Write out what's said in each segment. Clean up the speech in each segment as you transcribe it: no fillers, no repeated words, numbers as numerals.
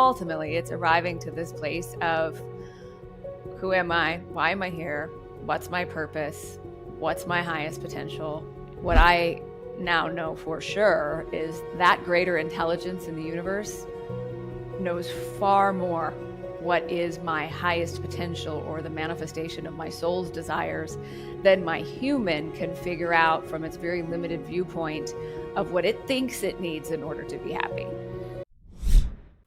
ultimately it's arriving to this place of who am I? Why am I here? What's my purpose? What's my highest potential? What I now know for sure is that greater intelligence in the universe knows far more what is my highest potential or the manifestation of my soul's desires than my human can figure out from its very limited viewpoint of what it thinks it needs in order to be happy.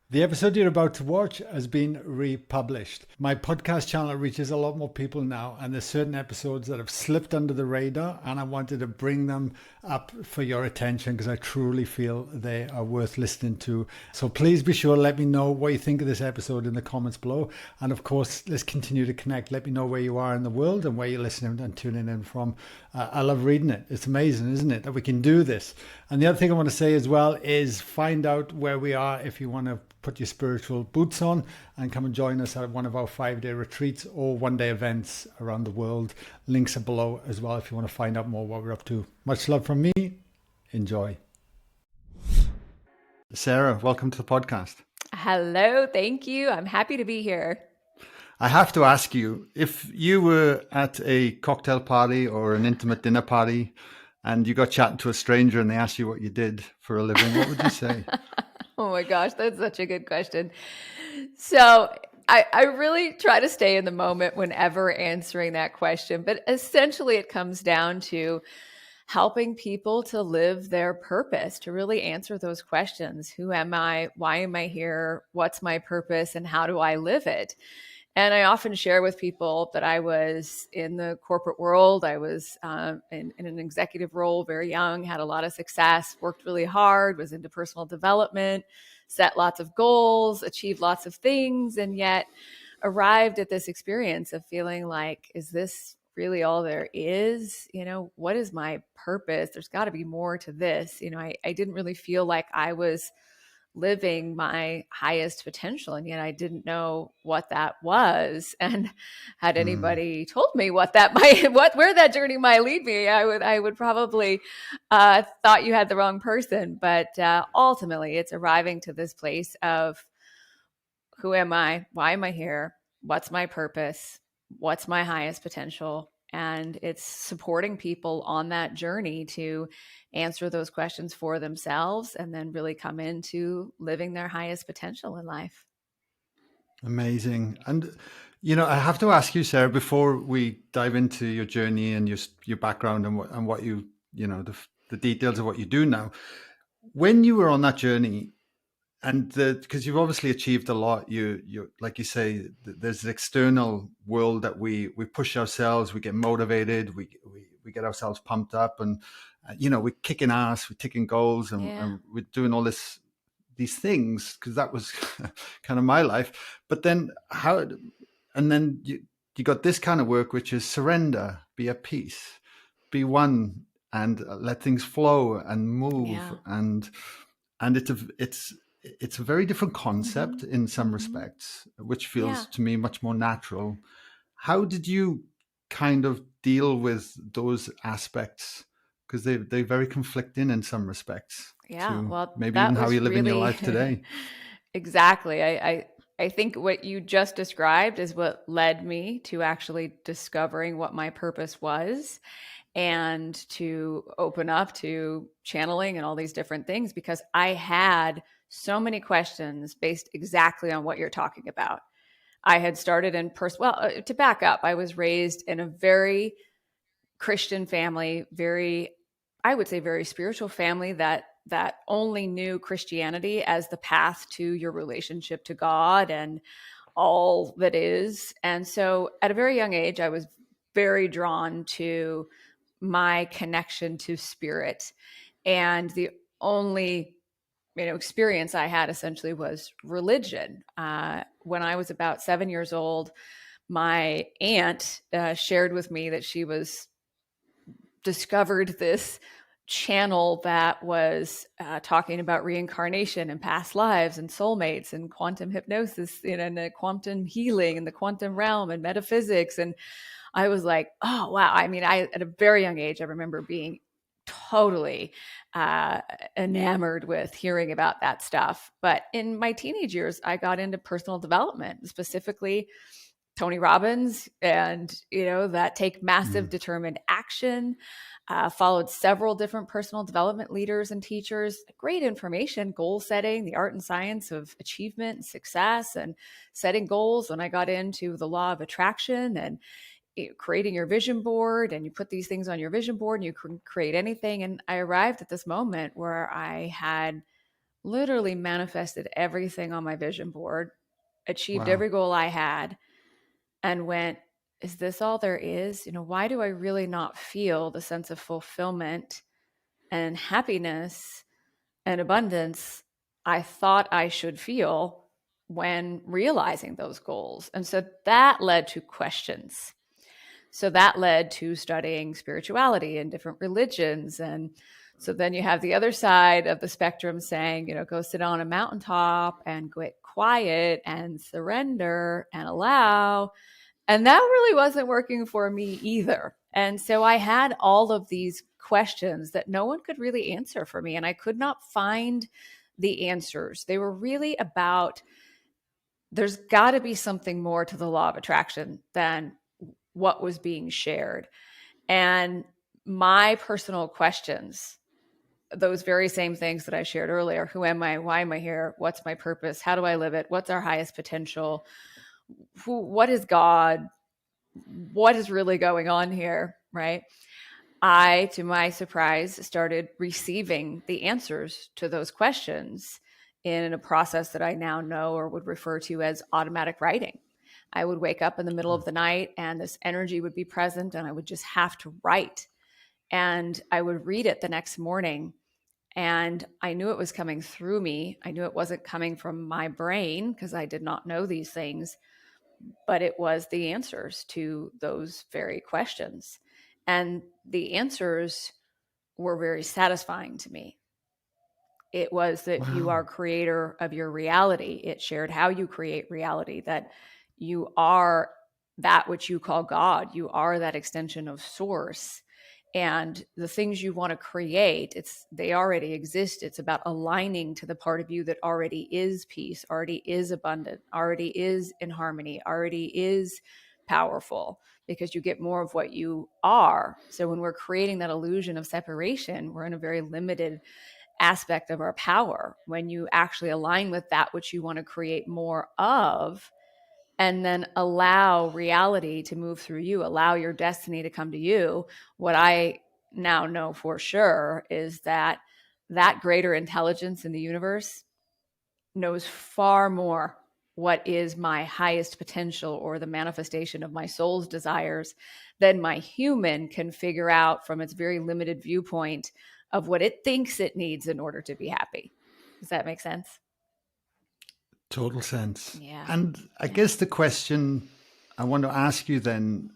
The episode you're about to watch has been republished. My podcast channel reaches a lot more people now, and there's certain episodes that have slipped under the radar, and I wanted to bring them up for your attention because I truly feel they are worth listening to. So please be sure to let me know what you think of this episode in the comments below. And of course, let's continue to connect. Let me know where you are in the world and where you're listening and tuning in from. I love reading it. It's amazing, isn't it, that we can do this? And the other thing I want to say as well is find out where we are if you want to put your spiritual boots on and come and join us at one of our 5-day retreats or one-day events around the world. Links are below as well if you want to find out more what we're up to. Much love from me. Enjoy. Sara, welcome to the podcast. Hello, thank you. I'm happy to be here. I have to ask you, if you were at a cocktail party or an intimate dinner party and you got chatting to a stranger and they asked you what you did for a living, what would you say? Oh my gosh, that's such a good question. So I really try to stay in the moment whenever answering that question, but essentially it comes down to helping people to live their purpose, to really answer those questions. Who am I? Why am I here? What's my purpose? And how do I live it? And I often share with people that I was in the corporate world. I was in an executive role, very young, had a lot of success, worked really hard, was into personal development, set lots of goals, achieved lots of things, and yet arrived at this experience of feeling like, is this really all there is? You know, what is my purpose? There's got to be more to this. You know, I didn't really feel like I was living my highest potential, and yet I didn't know what that was. And had anybody told me what that might, where that journey might lead me, I would probably thought you had the wrong person. But ultimately, it's arriving to this place of who am I? Why am I here? What's my purpose? What's my highest potential? And it's supporting people on that journey to answer those questions for themselves and then really come into living their highest potential in life. Amazing. And, you know, I have to ask you, Sara, before we dive into your journey and your background and what you know, the details of what you do now, when you were on that journey, and because you've obviously achieved a lot, you like you say, there's an external world that we push ourselves, we get motivated, we get ourselves pumped up, and you know, we're kicking ass, we're ticking goals, and we're doing all these things, because that was kind of my life. But then you got this kind of work, which is surrender, be at peace, be one, and let things flow and move, and it's a very different concept in some respects, which feels to me much more natural. How did you kind of deal with those aspects? Because they're very conflicting in some respects. Yeah, well, maybe even how you live in your life today. Exactly. I think what you just described is what led me to actually discovering what my purpose was and to open up to channeling and all these different things, because I had so many questions based exactly on what you're talking about. I had started in to back up, I was raised in a very Christian family, I would say very spiritual family that only knew Christianity as the path to your relationship to God and all that is. And so at a very young age, I was very drawn to my connection to spirit. And the only experience I had essentially was religion. When I was about 7 years old, my aunt shared with me that she was discovered this channel that was talking about reincarnation and past lives and soulmates and quantum hypnosis, and quantum healing and the quantum realm and metaphysics. And I was like, oh, wow. I mean, at a very young age, I remember being totally enamored with hearing about that stuff. But in my teenage years, I got into personal development, specifically Tony Robbins, and that take massive determined action. Followed several different personal development leaders and teachers. Great information, goal setting, the art and science of achievement and success, and setting goals. When I got into the law of attraction and creating your vision board, and you put these things on your vision board and you can create anything. And I arrived at this moment where I had literally manifested everything on my vision board, achieved Wow. every goal I had, and went, is this all there is? Why do I really not feel the sense of fulfillment and happiness and abundance I thought I should feel when realizing those goals? And so that led to questions. So that led to studying spirituality and different religions. And so then you have the other side of the spectrum saying, go sit on a mountaintop and get quiet and surrender and allow. And that really wasn't working for me either. And so I had all of these questions that no one could really answer for me. And I could not find the answers. They were really about, there's got to be something more to the law of attraction than what was being shared. And my personal questions, those very same things that I shared earlier: who am I? Why am I here? What's my purpose? How do I live it? What's our highest potential? What is God? What is really going on here? Right? I, to my surprise, started receiving the answers to those questions in a process that I now know or would refer to as automatic writing. I would wake up in the middle of the night and this energy would be present, and I would just have to write. And I would read it the next morning, and I knew it was coming through me. I knew it wasn't coming from my brain because I did not know these things, but it was the answers to those very questions. And the answers were very satisfying to me. It was that you Wow. are creator of your reality. It shared how you create reality, that you are that which you call God. You are that extension of source. And the things you want to create, they already exist. It's about aligning to the part of you that already is peace, already is abundant, already is in harmony, already is powerful, because you get more of what you are. So when we're creating that illusion of separation, we're in a very limited aspect of our power. When you actually align with that which you want to create more of, and then allow reality to move through you, allow your destiny to come to you, what I now know for sure is that that greater intelligence in the universe knows far more what is my highest potential or the manifestation of my soul's desires than my human can figure out from its very limited viewpoint of what it thinks it needs in order to be happy. Does that make sense? Total sense. Yeah. And I Yeah. guess the question I want to ask you then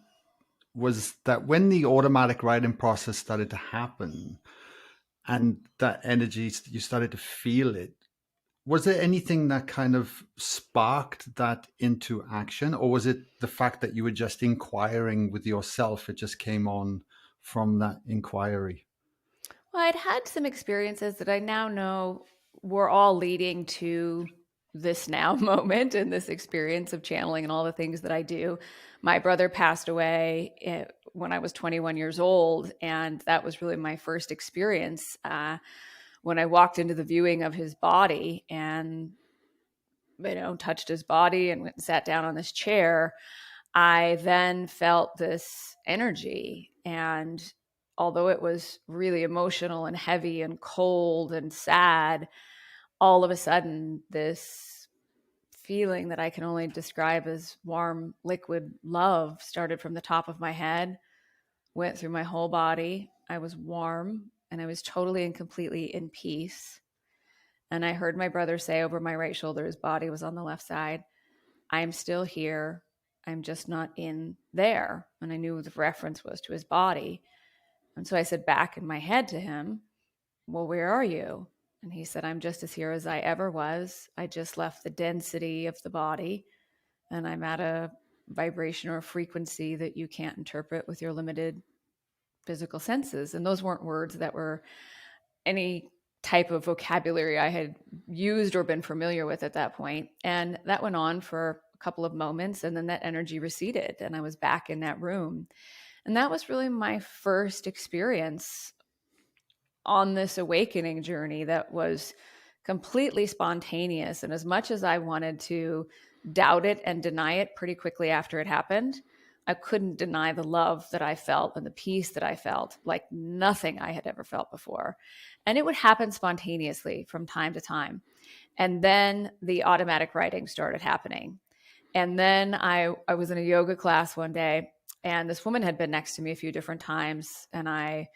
was that when the automatic writing process started to happen and that energy, you started to feel it, was there anything that kind of sparked that into action? Or was it the fact that you were just inquiring with yourself? It just came on from that inquiry? Well, I'd had some experiences that I now know were all leading to this now moment and this experience of channeling and all the things that I do. My brother passed away when I was 21 years old, and that was really my first experience. When I walked into the viewing of his body and touched his body and went and sat down on this chair, I then felt this energy. And although it was really emotional and heavy and cold and sad, all of a sudden, this feeling that I can only describe as warm, liquid love started from the top of my head, went through my whole body. I was warm and I was totally and completely in peace. And I heard my brother say over my right shoulder, his body was on the left side, I'm still here. I'm just not in there. And I knew the reference was to his body. And so I said back in my head to him, well, where are you? And he said, I'm just as here as I ever was. I just left the density of the body and I'm at a vibration or a frequency that you can't interpret with your limited physical senses. And those weren't words that were any type of vocabulary I had used or been familiar with at that point. And that went on for a couple of moments, and then that energy receded and I was back in that room. And that was really my first experience on this awakening journey that was completely spontaneous. And as much as I wanted to doubt it and deny it pretty quickly after it happened, I couldn't deny the love that I felt and the peace that I felt like nothing I had ever felt before. And it would happen spontaneously from time to time. And then the automatic writing started happening. And then I was in a yoga class one day, and this woman had been next to me a few different times. And I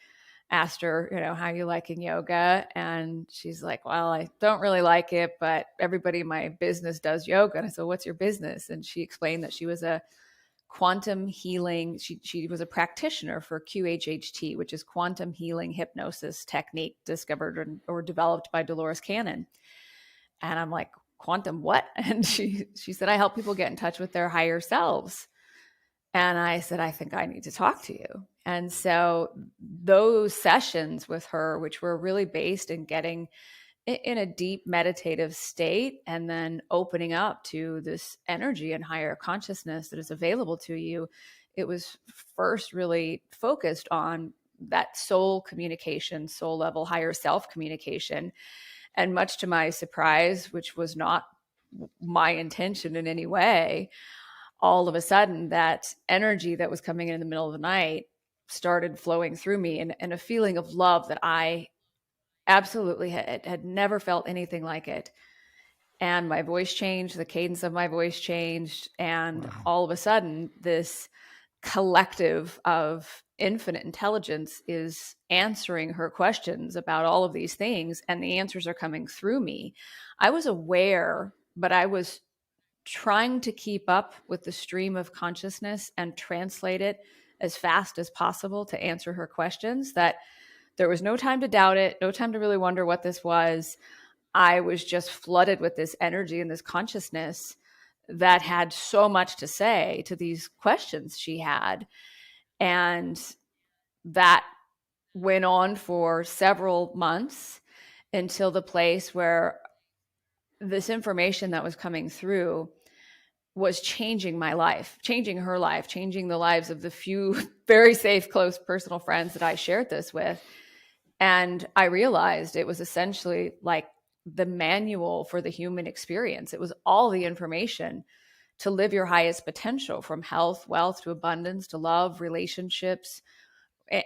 asked her, how you liking yoga? And she's like, well, I don't really like it, but everybody in my business does yoga. And I said, what's your business? And she explained that she was a quantum healing. She was a practitioner for QHHT, which is quantum healing hypnosis technique discovered or developed by Dolores Cannon. And I'm like, quantum what? And she said, I help people get in touch with their higher selves. And I said, I think I need to talk to you. And so those sessions with her, which were really based in getting in a deep meditative state and then opening up to this energy and higher consciousness that is available to you, it was first really focused on that soul communication, soul level, higher self communication. And much to my surprise, which was not my intention in any way, all of a sudden that energy that was coming in the middle of the night started flowing through me, and a feeling of love that I absolutely had never felt anything like it. And my voice changed, the cadence of my voice changed. And Wow. all of a sudden, this collective of infinite intelligence is answering her questions about all of these things. And the answers are coming through me. I was aware, but I was trying to keep up with the stream of consciousness and translate it as fast as possible to answer her questions, that there was no time to doubt it, no time to really wonder what this was. I was just flooded with this energy and this consciousness that had so much to say to these questions she had. And that went on for several months until the place where this information that was coming through was changing my life, changing her life, changing the lives of the few very safe, close personal friends that I shared this with. And I realized it was essentially like the manual for the human experience. It was all the information to live your highest potential, from health, wealth, to abundance, to love, relationships,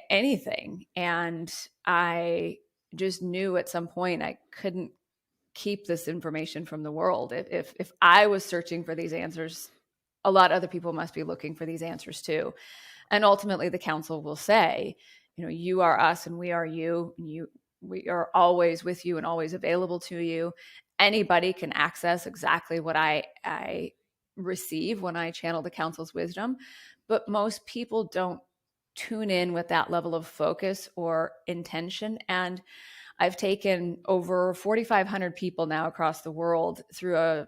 anything. And I just knew at some point I couldn't keep this information from the world. If I was searching for these answers, a lot of other people must be looking for these answers too. And ultimately the council will say, you are us and we are you. We are always with you and always available to you. Anybody can access exactly what I receive when I channel the council's wisdom, but most people don't tune in with that level of focus or intention. And I've taken over 4,500 people now across the world through a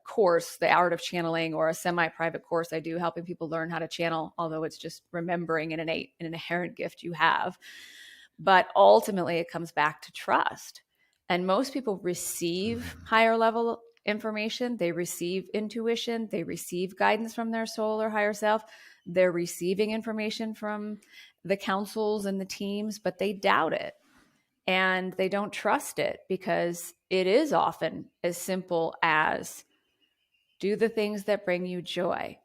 course, The Art of Channeling, or a semi-private course I do, helping people learn how to channel, although it's just remembering an innate and inherent gift you have. But ultimately, it comes back to trust. And most people receive higher level information. They receive intuition. They receive guidance from their soul or higher self. They're receiving information from the councils and the teams, but they doubt it. And they don't trust it because it is often as simple as do the things that bring you joy.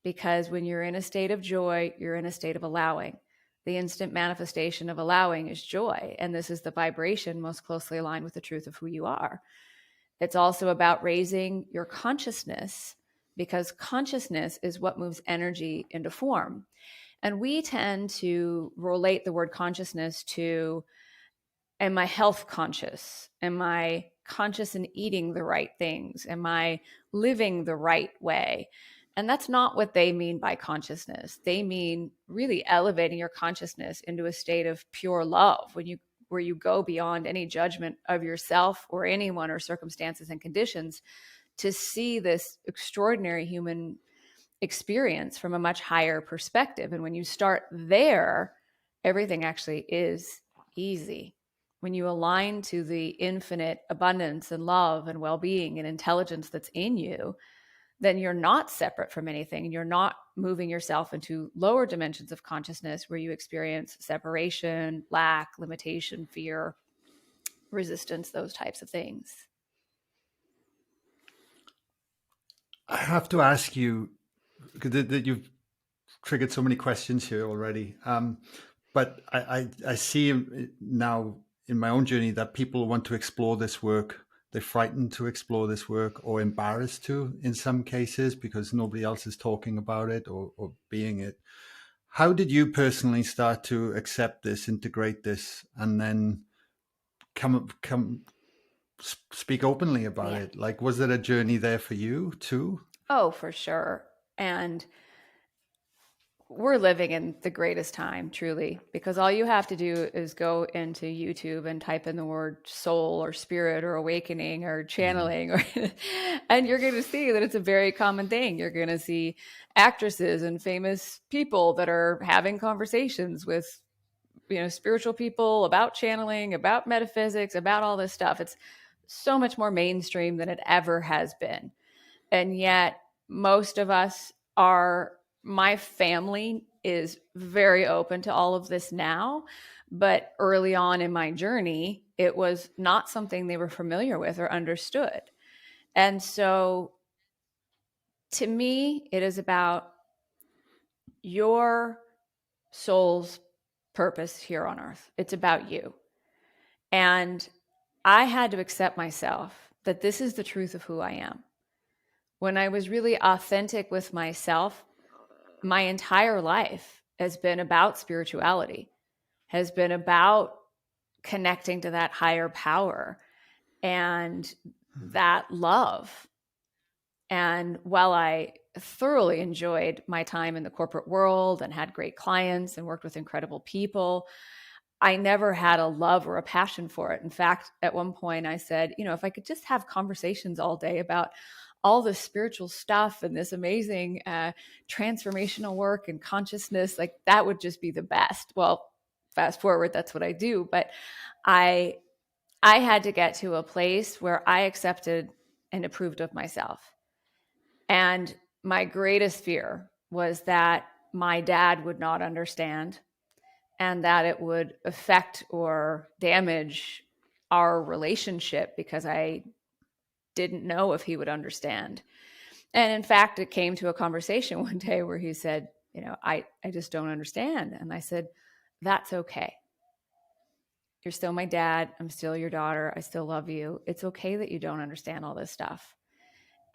Because when you're in a state of joy, you're in a state of allowing. The instant manifestation of allowing is joy. And this is the vibration most closely aligned with the truth of who you are. It's also about raising your consciousness, because consciousness is what moves energy into form. And we tend to relate the word consciousness to, am I health conscious? Am I conscious in eating the right things? Am I living the right way? And that's not what they mean by consciousness. They mean really elevating your consciousness into a state of pure love, where you go beyond any judgment of yourself or anyone or circumstances and conditions to see this extraordinary human experience from a much higher perspective. And when you start there, everything actually is easy. When you align to the infinite abundance and love and well-being and intelligence that's in you, then you're not separate from anything. And you're not moving yourself into lower dimensions of consciousness where you experience separation, lack, limitation, fear, resistance, those types of things. I have to ask you, because you've triggered so many questions here already. But I see now in my own journey that people want to explore this work. They're frightened to explore this work, or embarrassed to in some cases, because nobody else is talking about it or being it. How did you personally start to accept this, integrate this, and then come speak openly about it? Like, was there a journey there for you too? Oh, for sure. And we're living in the greatest time, truly, because all you have to do is go into YouTube and type in the word soul or spirit or awakening or channeling, or, and you're going to see that it's a very common thing. You're going to see actresses and famous people that are having conversations with, spiritual people about channeling, about metaphysics, about all this stuff. It's so much more mainstream than it ever has been. And yet most of us are, my family is very open to all of this now, but early on in my journey, it was not something they were familiar with or understood. And so to me, it is about your soul's purpose here on earth. It's about you. And I had to accept myself that this is the truth of who I am. When I was really authentic with myself, my entire life has been about spirituality, has been about connecting to that higher power and that love. And while I thoroughly enjoyed my time in the corporate world and had great clients and worked with incredible people, I never had a love or a passion for it. In fact, at one point I said, if I could just have conversations all day about all this spiritual stuff and this amazing transformational work and consciousness, like that would just be the best. Well, fast forward, that's what I do. But I had to get to a place where I accepted and approved of myself. And my greatest fear was that my dad would not understand and that it would affect or damage our relationship because I didn't know if he would understand. And in fact, it came to a conversation one day where he said, I just don't understand. And I said, that's okay. You're still my dad. I'm still your daughter. I still love you. It's okay that you don't understand all this stuff.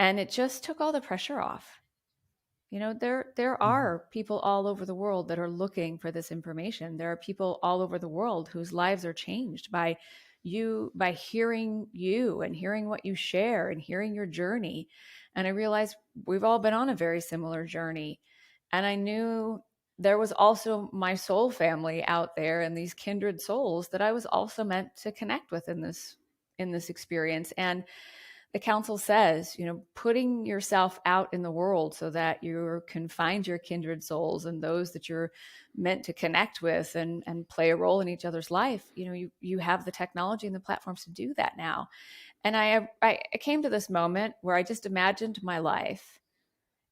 And it just took all the pressure off. There are people all over the world that are looking for this information. There are people all over the world whose lives are changed by hearing you and hearing what you share and hearing your journey. And I realized we've all been on a very similar journey. And I knew there was also my soul family out there and these kindred souls that I was also meant to connect with in this experience. And the council says, putting yourself out in the world so that you can find your kindred souls and those that you're meant to connect with and play a role in each other's life. You have the technology and the platforms to do that now. And I came to this moment where I just imagined my life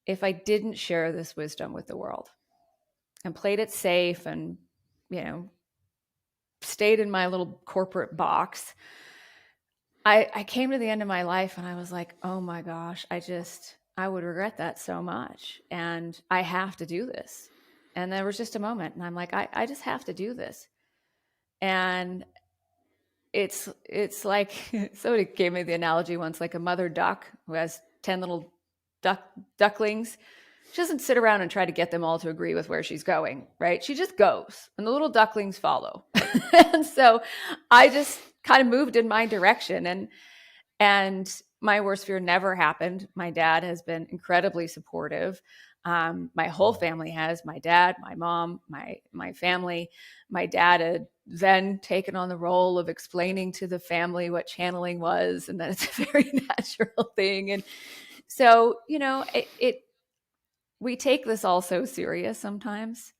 if I didn't share this wisdom with the world and played it safe and, stayed in my little corporate box. I came to the end of my life and I was like, oh my gosh, I would regret that so much. And I have to do this. And there was just a moment and I'm like, I just have to do this. And it's like, somebody gave me the analogy once, like a mother duck who has 10 little ducklings. She doesn't sit around and try to get them all to agree with where she's going, right? She just goes and the little ducklings follow. And so I just kind of moved in my direction and my worst fear never happened. My dad has been incredibly supportive. My whole family has, my dad, my mom, my family. My dad had then taken on the role of explaining to the family what channeling was and that it's a very natural thing. And so, we take this all so serious sometimes.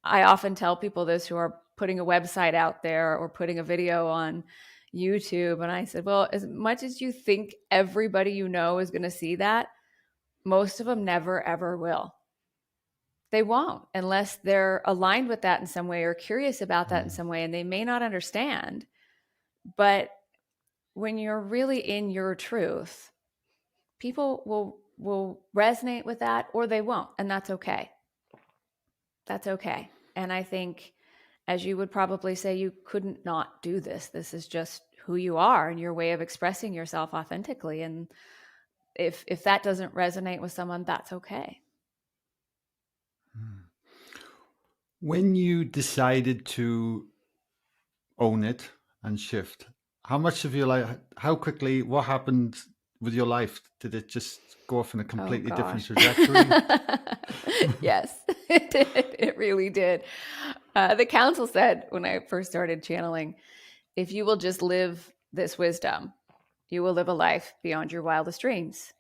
I often tell people this who are putting a website out there or putting a video on YouTube. And I said, well, as much as you think everybody you know is going to see that, most of them never, ever will. They won't unless they're aligned with that in some way or curious about that in some way. And they may not understand. But when you're really in your truth, people will resonate with that or they won't. And that's okay. That's okay. And I think, as you would probably say, you couldn't not do this. This is just who you are and your way of expressing yourself authentically. And if that doesn't resonate with someone, that's okay. When you decided to own it and shift, how much of your life, how quickly, what happened with your life? Did it just go off in a completely different trajectory? Yes, it did. It really did. The council said when I first started channeling, if you will just live this wisdom, you will live a life beyond your wildest dreams.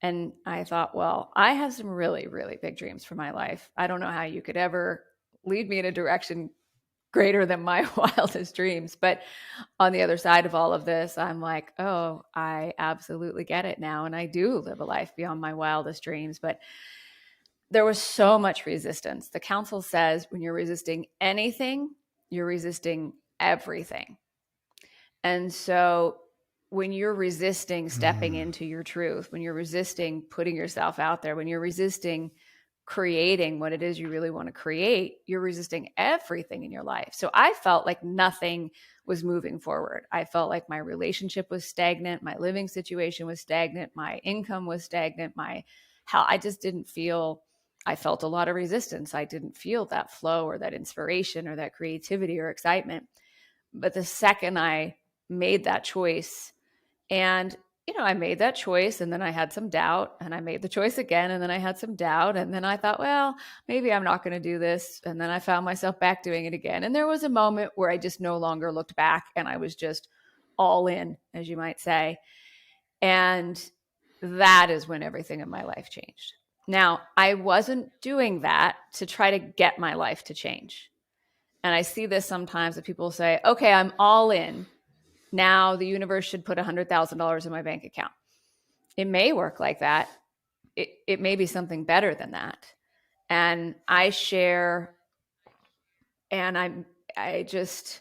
And I thought, well, I have some really, really big dreams for my life. I don't know how you could ever lead me in a direction greater than my wildest dreams. But on the other side of all of this, I'm like, oh, I absolutely get it now. And I do live a life beyond my wildest dreams. But there was so much resistance. The council says when you're resisting anything, you're resisting everything. And so when you're resisting stepping into your truth, when you're resisting putting yourself out there, when you're resisting creating what it is you really want to create, you're resisting everything in your life. So I felt like nothing was moving forward. I felt like my relationship was stagnant. My living situation was stagnant. My income was stagnant. I just didn't feel, I felt a lot of resistance. I didn't feel that flow or that inspiration or that creativity or excitement. But the second I made that choice, and I made that choice and then I had some doubt and I made the choice again and then I had some doubt and then I thought, well, maybe I'm not going to do this. And then I found myself back doing it again. And there was a moment where I just no longer looked back and I was just all in, as you might say. And that is when everything in my life changed. Now, I wasn't doing that to try to get my life to change. And I see this sometimes that people say, okay, I'm all in. Now the universe should put $100,000 in my bank account. It may work like that. It may be something better than that. And I share, and I just,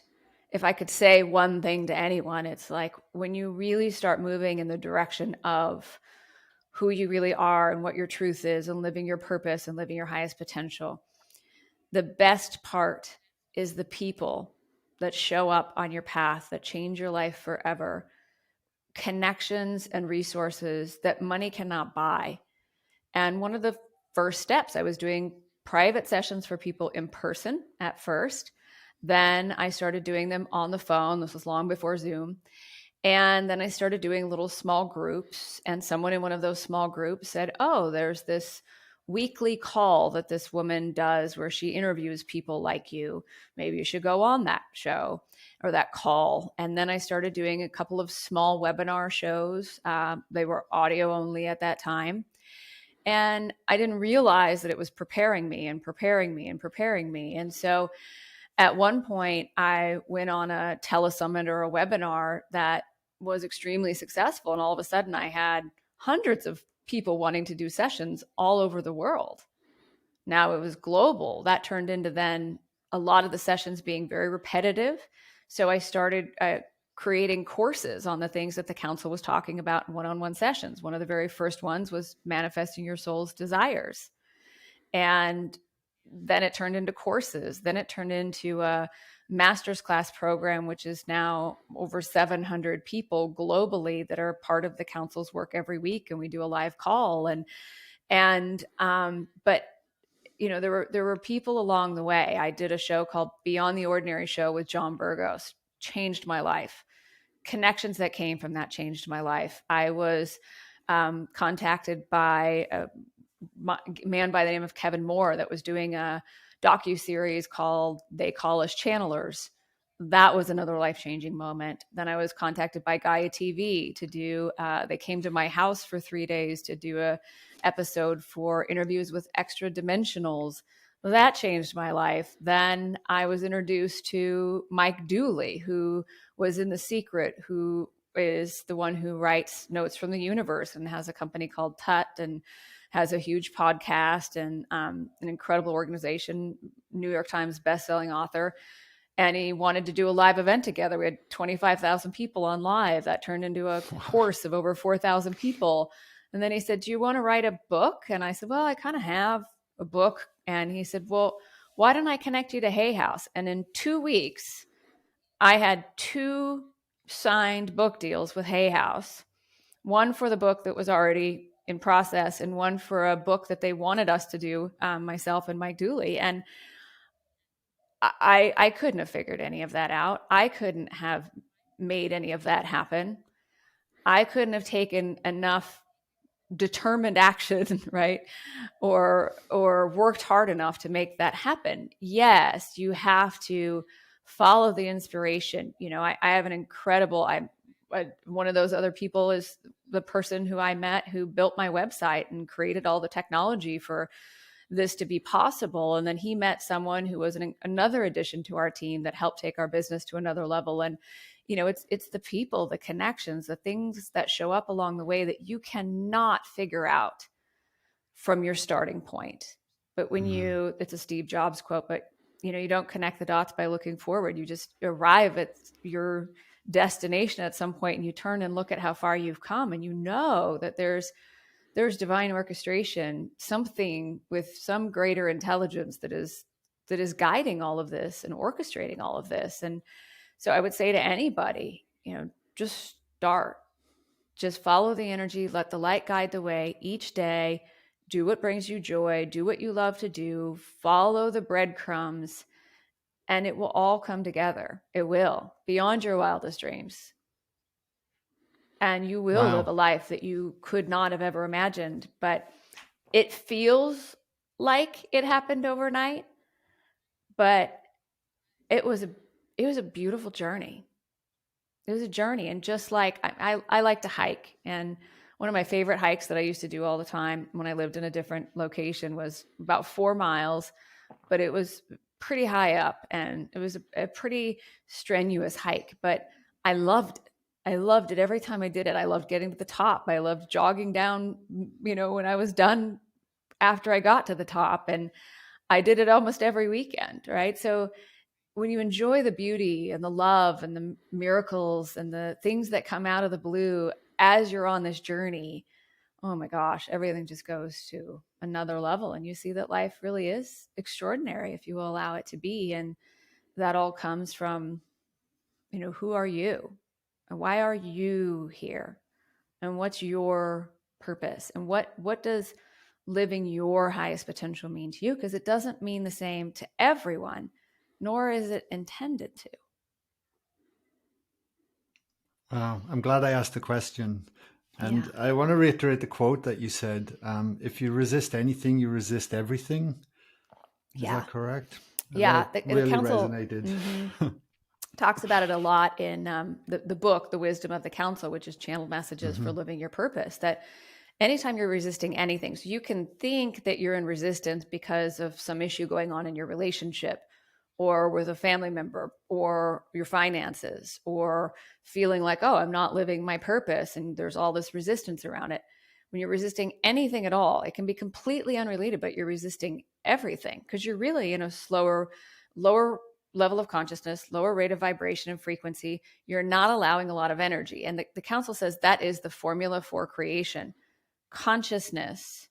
if I could say one thing to anyone, it's like when you really start moving in the direction of who you really are and what your truth is and living your purpose and living your highest potential, the best part is the people that show up on your path that change your life forever, connections and resources that money cannot buy. And one of the first steps, I was doing private sessions for people in person at first. Then I started doing them on the phone. This was long before Zoom. And then I started doing little small groups. And someone in one of those small groups said, oh, there's this weekly call that this woman does where she interviews people like you. Maybe you should go on that show or that call. And then I started doing a couple of small webinar shows. They were audio only at that time. And I didn't realize that it was preparing me and preparing me and preparing me. And so at one point, I went on a telesummit or a webinar that was extremely successful. And all of a sudden, I had hundreds of people wanting to do sessions all over the world. Now it was global. That turned into then a lot of the sessions being very repetitive. So I started creating courses on the things that the council was talking about in one-on-one sessions. One of the very first ones was manifesting your soul's desires. And then it turned into courses. Then it turned into a master's class program, which is now over 700 people globally that are part of the council's work every week. And we do a live call. But there were people along the way. I did a show called Beyond the Ordinary Show with John Burgos. Changed my life. Connections that came from that changed my life. I was contacted by a man by the name of Kevin Moore that was doing a docuseries called They Call Us Channelers. That was another life-changing moment. Then I was contacted by Gaia TV to do, they came to my house for 3 days to do a episode for interviews with extra dimensionals. That changed my life. Then I was introduced to Mike Dooley, who was in The Secret, who is the one who writes Notes from the Universe and has a company called Tut and has a huge podcast and an incredible organization, New York Times bestselling author. And he wanted to do a live event together. We had 25,000 people on live. That turned into a course of over 4,000 people. And then he said, "Do you want to write a book?" And I said, "Well, I kind of have a book." And he said, "Well, why don't I connect you to Hay House?" And in 2 weeks, I had 2 signed book deals with Hay House, one for the book that was already in process and one for a book that they wanted us to do, myself and Mike Dooley. And I couldn't have figured any of that out. I couldn't have made any of that happen. I couldn't have taken enough determined action, right? Or worked hard enough to make that happen. Yes, you have to follow the inspiration. You know, I have an incredible, one of those other people is the person who I met who built my website and created all the technology for this to be possible. And then he met someone who was another addition to our team that helped take our business to another level. And you know, it's the people, the connections, the things that show up along the way that you cannot figure out from your starting point. But when it's a Steve Jobs quote, but you know, you don't connect the dots by looking forward. You just arrive at your destination at some point and you turn and look at how far you've come, and you know that there's divine orchestration, something with some greater intelligence that is guiding all of this and orchestrating all of this. And so I would say to anybody, you know, just start, just follow the energy, let the light guide the way each day, do what brings you joy, do what you love to do, follow the breadcrumbs, and it will all come together. It will, beyond your wildest dreams. And you will live a life that you could not have ever imagined. But it feels like it happened overnight, but it was a beautiful journey. It was a journey. And just like I like to hike, and one of my favorite hikes that I used to do all the time when I lived in a different location was about 4 miles, but it was pretty high up and it was a pretty strenuous hike, but I loved it. I loved it every time I did it. I loved getting to the top. I loved jogging down, you know, when I was done after I got to the top, and I did it almost every weekend, right? So when you enjoy the beauty and the love and the miracles and the things that come out of the blue as you're on this journey, oh my gosh, everything just goes to another level. And you see that life really is extraordinary if you will allow it to be. And that all comes from, you know, who are you? And why are you here? And what's your purpose? And what does living your highest potential mean to you? Because it doesn't mean the same to everyone, nor is it intended to. Wow, I'm glad I asked the question. And I want to reiterate the quote that you said, if you resist anything, you resist everything. Is that correct? Yeah, that the really council resonated. talks about it a lot in the book, The Wisdom of the Council, which is channeled messages for living your purpose, that anytime you're resisting anything, so you can think that you're in resistance because of some issue going on in your relationship or with a family member or your finances, or feeling like, oh, I'm not living my purpose, and there's all this resistance around it. When you're resisting anything at all, it can be completely unrelated, but you're resisting everything because you're really in a lower level of consciousness, lower rate of vibration and frequency. You're not allowing a lot of energy. And the council says that is the formula for creation. Consciousness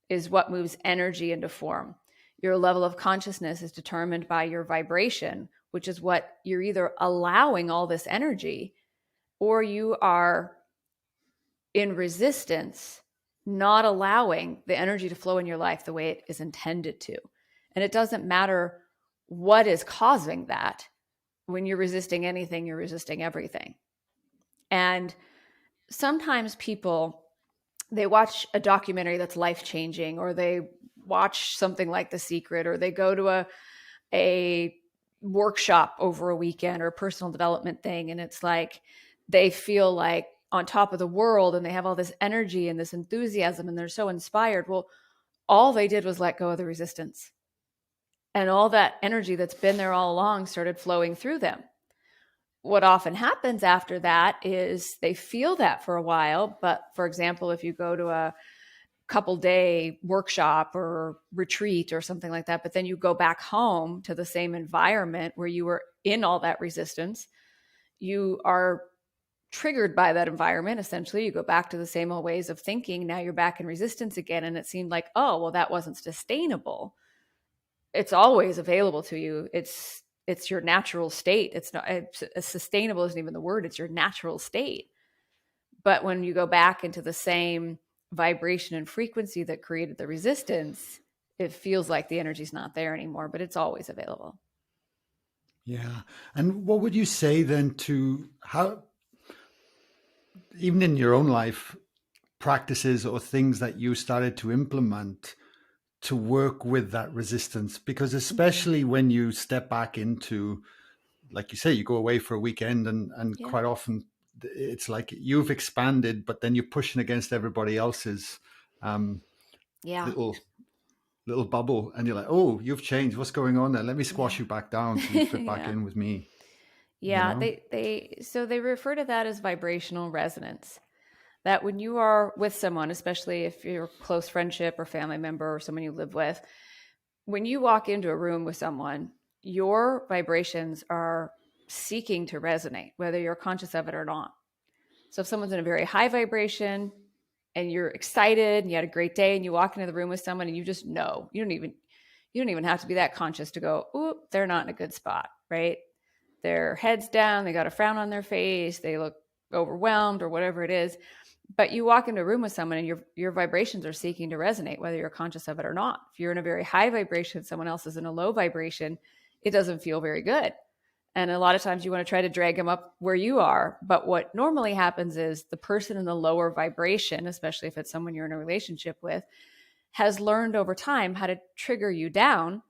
is what moves energy into form. Your level of consciousness is determined by your vibration, which is what you're either allowing all this energy, or you are in resistance, not allowing the energy to flow in your life the way it is intended to. And it doesn't matter what is causing that. When you're resisting anything, you're resisting everything. And sometimes people, they watch a documentary that's life-changing, or they watch something like The Secret, or they go to a workshop over a weekend or a personal development thing, and it's like they feel like on top of the world and they have all this energy and this enthusiasm and they're so inspired. Well, all they did was let go of the resistance. And all that energy that's been there all along started flowing through them. What often happens after that is they feel that for a while. But for example, if you go to a couple day workshop or retreat or something like that, but then you go back home to the same environment where you were in all that resistance, you are triggered by that environment. Essentially, you go back to the same old ways of thinking. Now you're back in resistance again. And it seemed like, oh, well, that wasn't sustainable. It's always available to you. It's your natural state. It's not sustainable isn't even the word. It's your natural state. But when you go back into the same vibration and frequency that created the resistance, it feels like the energy's not there anymore, but it's always available. Yeah. And what would you say then to how, even in your own life, practices or things that you started to implement to work with that resistance? Because especially when you step back into, like you say, you go away for a weekend and Yeah. quite often it's like you've expanded, but then you're pushing against everybody else's Yeah. little bubble, and you're like, oh, you've changed. What's going on there? Let me squash Yeah. you back down so you fit back Yeah. in with me. You Yeah. know? They refer to that as vibrational resonance. That when you are with someone, especially if you're a close friendship or family member or someone you live with, when you walk into a room with someone, your vibrations are seeking to resonate, whether you're conscious of it or not. So if someone's in a very high vibration and you're excited and you had a great day and you walk into the room with someone and you just know, you don't even have to be that conscious to go, ooh, they're not in a good spot, right? Their head's down, they got a frown on their face, they look overwhelmed or whatever it is. But you walk into a room with someone and your vibrations are seeking to resonate, whether you're conscious of it or not. If you're in a very high vibration, someone else is in a low vibration, it doesn't feel very good. And a lot of times you want to try to drag them up where you are. But what normally happens is the person in the lower vibration, especially if it's someone you're in a relationship with, has learned over time how to trigger you down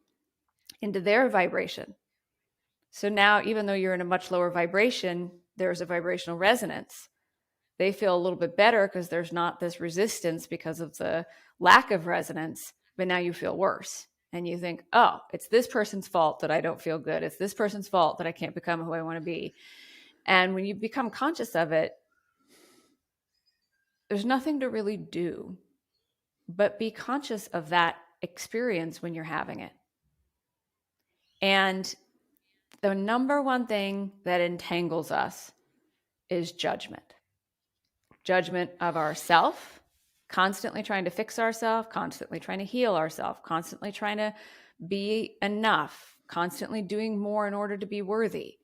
into their vibration. So now, even though you're in a much lower vibration, there's a vibrational resonance. They feel a little bit better because there's not this resistance because of the lack of resonance, but now you feel worse. And you think, oh, it's this person's fault that I don't feel good. It's this person's fault that I can't become who I want to be. And when you become conscious of it, there's nothing to really do, but be conscious of that experience when you're having it. And the number one thing that entangles us is judgment. Judgment of ourself, constantly trying to fix ourselves, constantly trying to heal ourselves, constantly trying to be enough, constantly doing more in order to be worthy.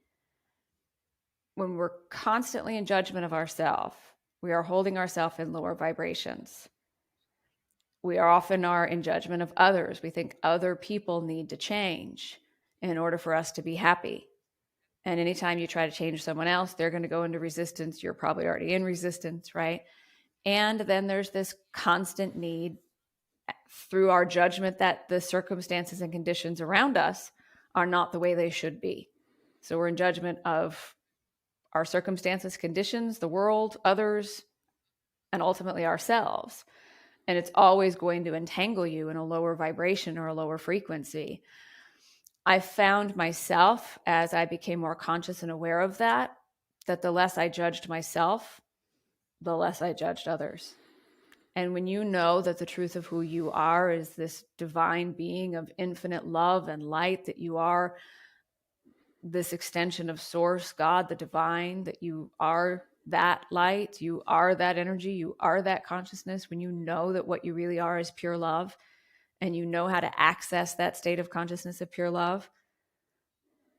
When we're constantly in judgment of ourselves, we are holding ourselves in lower vibrations. We are often in judgment of others. We think other people need to change in order for us to be happy. And anytime you try to change someone else, they're going to go into resistance. You're probably already in resistance, right? And then there's this constant need through our judgment that the circumstances and conditions around us are not the way they should be. So we're in judgment of our circumstances, conditions, the world, others, and ultimately ourselves. And it's always going to entangle you in a lower vibration or a lower frequency. I found myself, as I became more conscious and aware of that the less I judged myself, the less I judged others. And when you know that the truth of who you are is this divine being of infinite love and light, that you are this extension of source, God, the divine, that you are that light, you are that energy, you are that consciousness, when you know that what you really are is pure love and you know how to access that state of consciousness of pure love,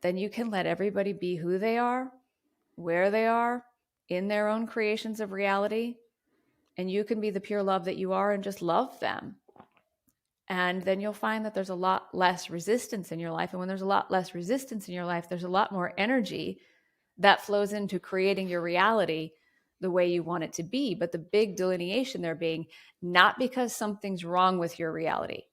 then you can let everybody be who they are, where they are, in their own creations of reality. And you can be the pure love that you are and just love them. And then you'll find that there's a lot less resistance in your life. And when there's a lot less resistance in your life, there's a lot more energy that flows into creating your reality the way you want it to be. But the big delineation there being not because something's wrong with your reality,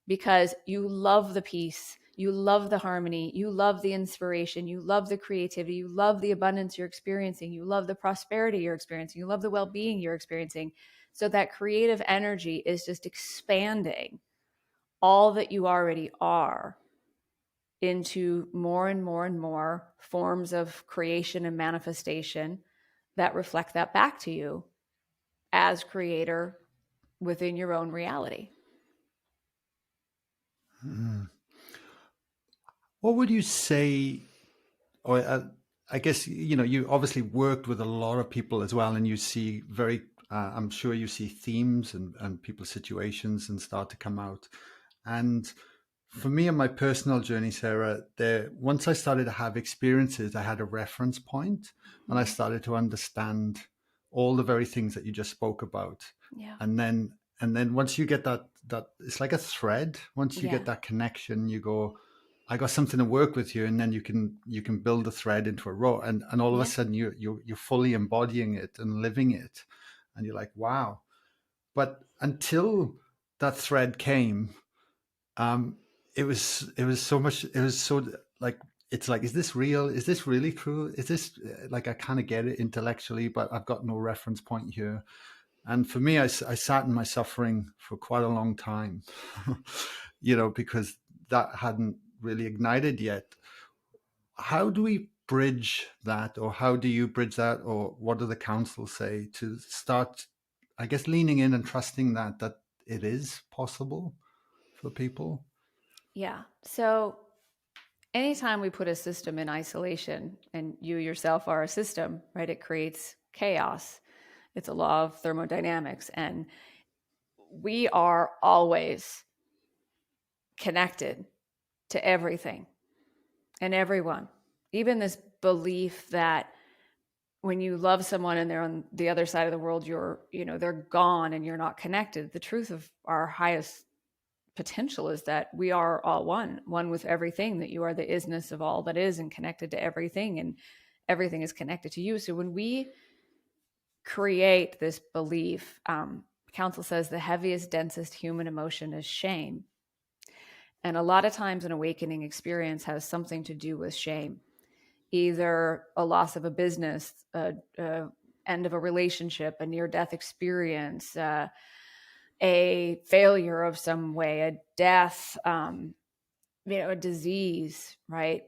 because you love the peace, you love the harmony, you love the inspiration, you love the creativity, you love the abundance you're experiencing, you love the prosperity you're experiencing, you love the well-being you're experiencing. So that creative energy is just expanding all that you already are. into more and more and more forms of creation and manifestation that reflect that back to you as creator within your own reality. What would you say, or I guess, you obviously worked with a lot of people as well, and you see I'm sure you see themes and people's situations and start to come out. And for me on my personal journey, Sarah, once I started to have experiences, I had a reference point, and I started to understand all the very things that you just spoke about. Yeah. And then once you get that it's like a thread. Once you Yeah. get that connection, you go, I got something to work with you, and then you can build the thread into a row, and all of a sudden you're fully embodying it and living it, and you're like, wow. But until that thread came, it was so much. It was so like, it's like, is this real? Is this really true? Is this like, I kind of get it intellectually, but I've got no reference point here. And for me, I sat in my suffering for quite a long time, because that hadn't really ignited yet. How do we bridge that, or how do you bridge that, or what do the council say to start, I guess, leaning in and trusting that it is possible for people? Yeah. So anytime we put a system in isolation, and you yourself are a system, right, it creates chaos. It's a law of thermodynamics. And we are always connected to everything and everyone. Even this belief that when you love someone and they're on the other side of the world, they're gone and you're not connected. The truth of our highest potential is that we are all one with everything, that you are the isness of all that is and connected to everything, and everything is connected to you. So when we create this belief, council says the heaviest, densest human emotion is shame. And a lot of times an awakening experience has something to do with shame, either a loss of a business, a end of a relationship, a near-death experience, a failure of some way, a death, a disease, right?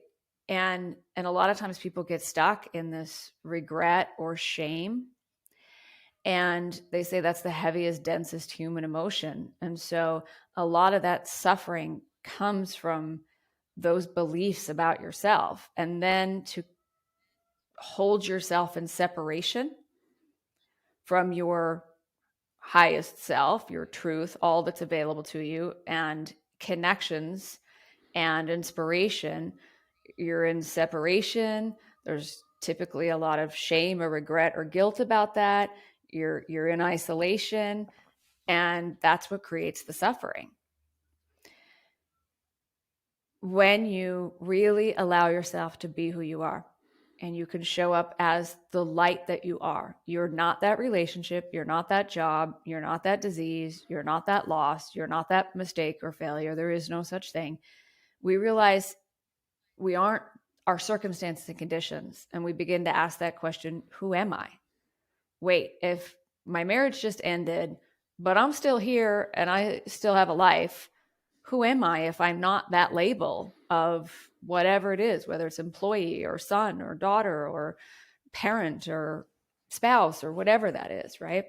And a lot of times people get stuck in this regret or shame, and they say that's the heaviest, densest human emotion. And so a lot of that suffering comes from those beliefs about yourself. And then to hold yourself in separation from your highest self, your truth, all that's available to you, and connections and inspiration, you're in separation. There's typically a lot of shame or regret or guilt about that. You're in isolation, and that's what creates the suffering. When you really allow yourself to be who you are, and you can show up as the light that you are. You're not that relationship. You're not that job. You're not that disease. You're not that loss. You're not that mistake or failure. There is no such thing. We realize we aren't our circumstances and conditions. And we begin to ask that question, who am I? Wait, if my marriage just ended, but I'm still here and I still have a life, who am I if I'm not that label of whatever it is, whether it's employee or son or daughter or parent or spouse or whatever that is, right?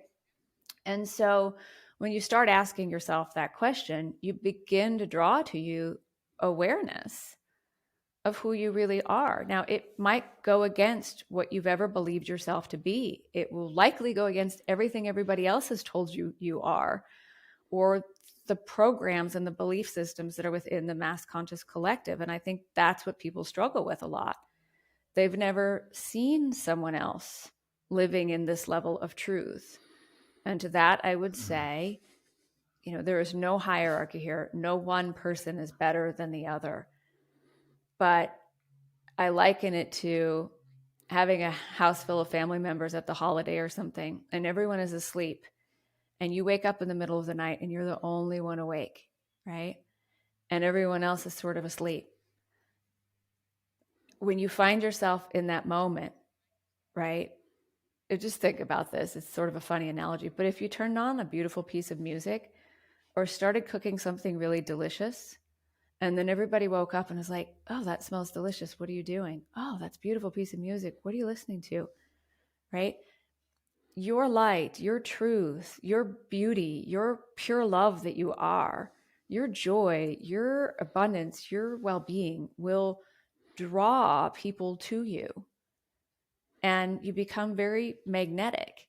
And so when you start asking yourself that question, you begin to draw to you awareness of who you really are. Now, it might go against what you've ever believed yourself to be. It will likely go against everything everybody else has told you you are, or the programs and the belief systems that are within the mass conscious collective. And I think that's what people struggle with a lot. They've never seen someone else living in this level of truth. And to that, I would say, there is no hierarchy here. No one person is better than the other. But I liken it to having a house full of family members at the holiday or something, and everyone is asleep. And you wake up in the middle of the night and you're the only one awake, right? And everyone else is sort of asleep. When you find yourself in that moment, right? Just think about this. It's sort of a funny analogy, but if you turned on a beautiful piece of music or started cooking something really delicious And then everybody woke up and was like, oh, that smells delicious. What are you doing? Oh, that's a beautiful piece of music. What are you listening to? Right? Your light, your truth, your beauty, your pure love that you are, your joy, your abundance, your well being will draw people to you. And you become very magnetic.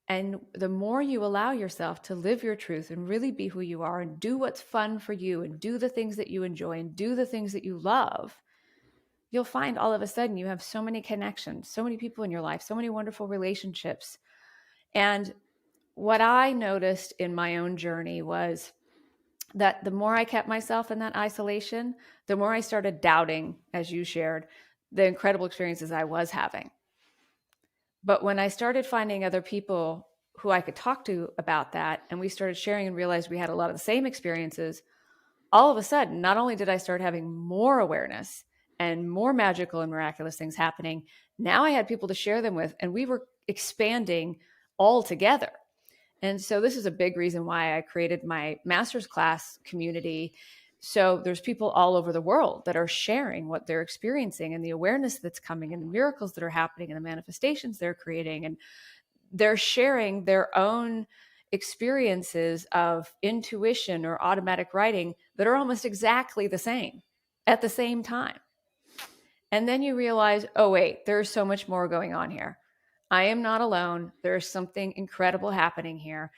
And the more you allow yourself to live your truth and really be who you are and do what's fun for you and do the things that you enjoy and do the things that you love, you'll find all of a sudden you have so many connections, so many people in your life, so many wonderful relationships. And what I noticed in my own journey was that the more I kept myself in that isolation, the more I started doubting, as you shared, the incredible experiences I was having. But when I started finding other people who I could talk to about that, and we started sharing and realized we had a lot of the same experiences, all of a sudden, not only did I start having more awareness and more magical and miraculous things happening, now I had people to share them with, and we were expanding all together. And so this is a big reason why I created my master's class community. So there's people all over the world that are sharing what they're experiencing and the awareness that's coming and the miracles that are happening and the manifestations they're creating. And they're sharing their own experiences of intuition or automatic writing that are almost exactly the same at the same time. And then you realize, oh, wait, there's so much more going on here. I am not alone. There's something incredible happening here.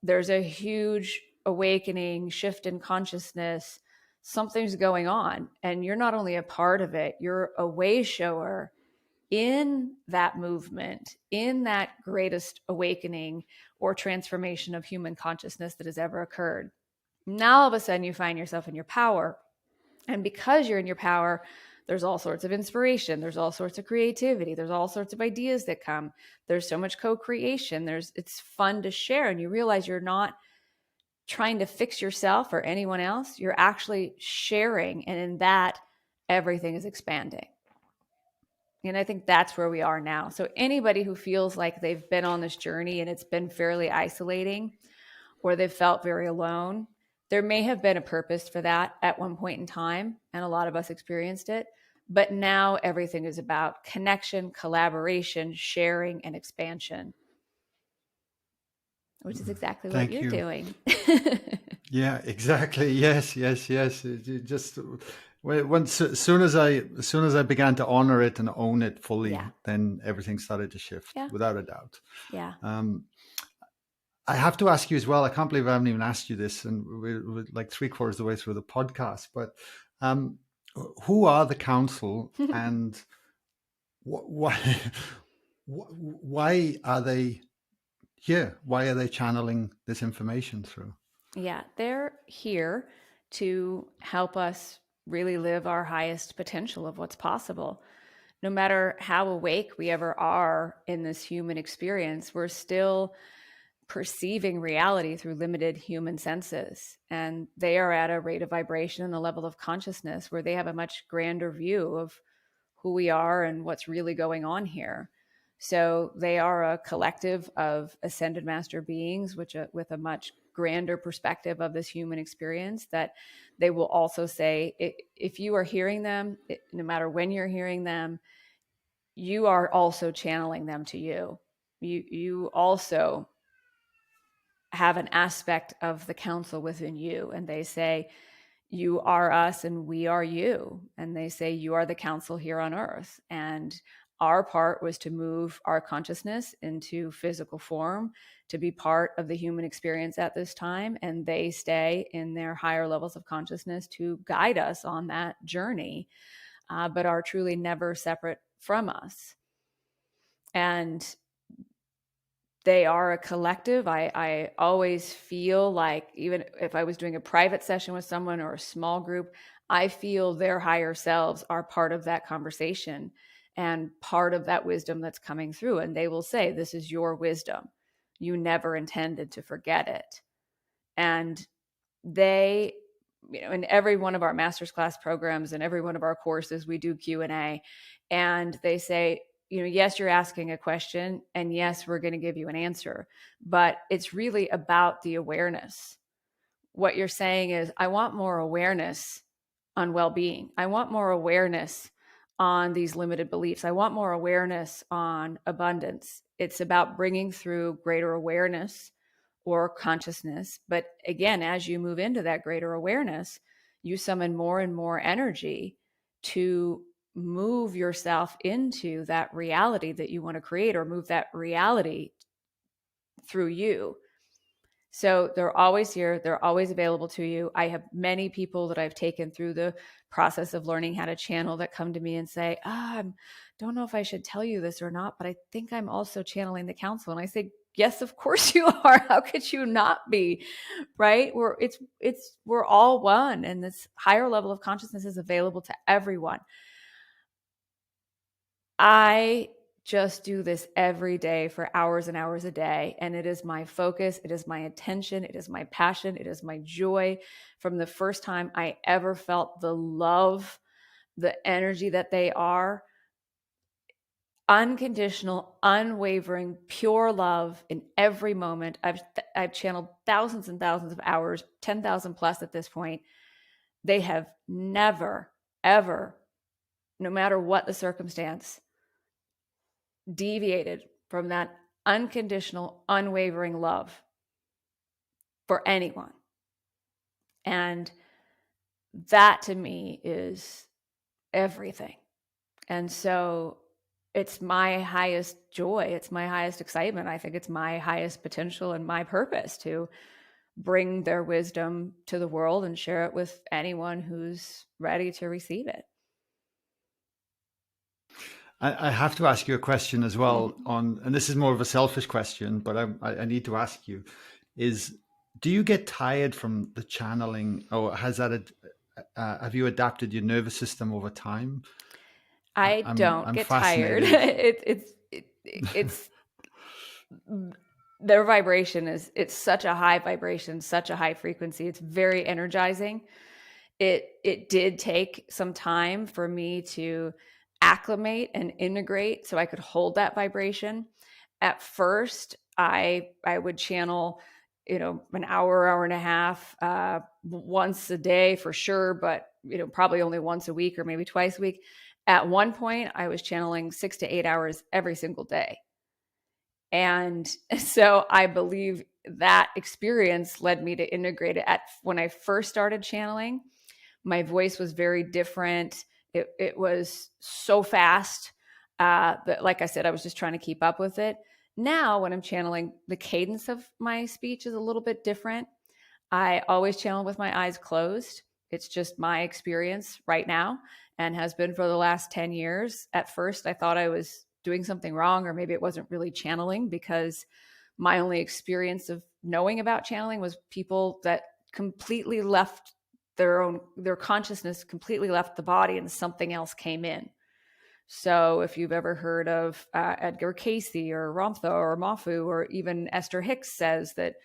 There's a huge awakening, shift in consciousness. Something's going on. And you're not only a part of it, you're a way shower in that movement, in that greatest awakening or transformation of human consciousness that has ever occurred. Now, all of a sudden, you find yourself in your power. And because you're in your power, there's all sorts of inspiration. There's all sorts of creativity. There's all sorts of ideas that come. There's so much co-creation. It's fun to share. And you realize you're not trying to fix yourself or anyone else. You're actually sharing. And in that, everything is expanding. And I think that's where we are now. So anybody who feels like they've been on this journey and it's been fairly isolating or they've felt very alone, there may have been a purpose for that at one point in time. And a lot of us experienced it. But now everything is about connection, collaboration, sharing, and expansion, which is exactly what you're doing. Yeah, exactly. Yes. Just as soon as I began to honor it and own it fully, then everything started to shift without a doubt. Yeah. I have to ask you as well. I can't believe I haven't even asked you this, and we're like 3/4 of the way through the podcast. But who are the council, and why are they here? Why are they channeling this information through? Yeah, they're here to help us really live our highest potential of what's possible. No matter how awake we ever are in this human experience, we're still perceiving reality through limited human senses. And they are at a rate of vibration and a level of consciousness where they have a much grander view of who we are and what's really going on here. So they are a collective of ascended master beings, with a much grander perspective of this human experience, that they will also say, if you are hearing them, no matter when you're hearing them, you are also channeling them to you. You also have an aspect of the council within you. And they say, you are us and we are you. And they say, you are the council here on earth. And our part was to move our consciousness into physical form, to be part of the human experience at this time. And they stay in their higher levels of consciousness to guide us on that journey, but are truly never separate from us. And they are a collective. I always feel like, even if I was doing a private session with someone or a small group, I feel their higher selves are part of that conversation and part of that wisdom that's coming through. And they will say, this is your wisdom. You never intended to forget it. And they, in every one of our master's class programs and every one of our courses, we do Q&A, and they say, yes, you're asking a question, and yes, we're going to give you an answer, but it's really about the awareness. What you're saying is, I want more awareness on well-being. I want more awareness on these limited beliefs. I want more awareness on abundance. It's about bringing through greater awareness or consciousness. But again, as you move into that greater awareness, you summon more and more energy to move yourself into that reality that you want to create, or move that reality through you. So they're always here. They're always available to you. I have many people that I've taken through the process of learning how to channel that come to me and say, I don't know if I should tell you this or not, but I think I'm also channeling the council. And I say, yes, of course you are. How could you not be? Right? We're all one. And this higher level of consciousness is available to everyone. I just do this every day for hours and hours a day. And it is my focus. It is my attention. It is my passion. It is my joy. From the first time I ever felt the love, the energy that they are, unconditional, unwavering, pure love in every moment. I've channeled thousands and thousands of hours, 10,000 plus at this point. They have never, ever, no matter what the circumstance, deviated from that unconditional, unwavering love for anyone. And that to me is everything. And so it's my highest joy. It's my highest excitement. I think it's my highest potential and my purpose to bring their wisdom to the world and share it with anyone who's ready to receive it. I have to ask you a question as well and this is more of a selfish question, but I need to ask you, do you get tired from the channeling, or have you adapted your nervous system over time? I don't get tired. It's their vibration it's such a high vibration, such a high frequency. It's very energizing. It did take some time for me to acclimate and integrate so I could hold that vibration. At first, I would channel, an hour and a half, once a day for sure, but probably only once a week or maybe twice a week. At one point, I was channeling 6 to 8 hours every single day. And so I believe that experience led me to integrate it. When I first started channeling, my voice was very different. It was so fast that, like I said, I was just trying to keep up with it. Now, when I'm channeling, the cadence of my speech is a little bit different. I always channel with my eyes closed. It's just my experience right now and has been for the last 10 years. At first, I thought I was doing something wrong, or maybe it wasn't really channeling, because my only experience of knowing about channeling was people that completely left their consciousness, completely left the body, and something else came in. So if you've ever heard of Edgar Cayce or Ramtha or Mafu, or even Esther Hicks says that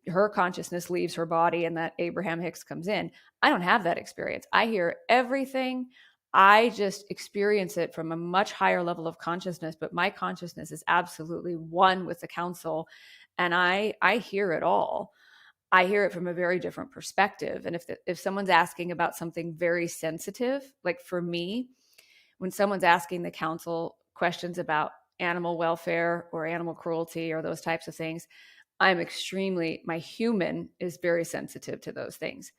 her consciousness leaves her body and that Abraham Hicks comes in. I don't have that experience. I hear everything. I just experience it from a much higher level of consciousness, but my consciousness is absolutely one with the council, and I hear it all. I hear it from a very different perspective. And if someone's asking about something very sensitive, like for me, when someone's asking the council questions about animal welfare or animal cruelty or those types of things, my human is very sensitive to those things.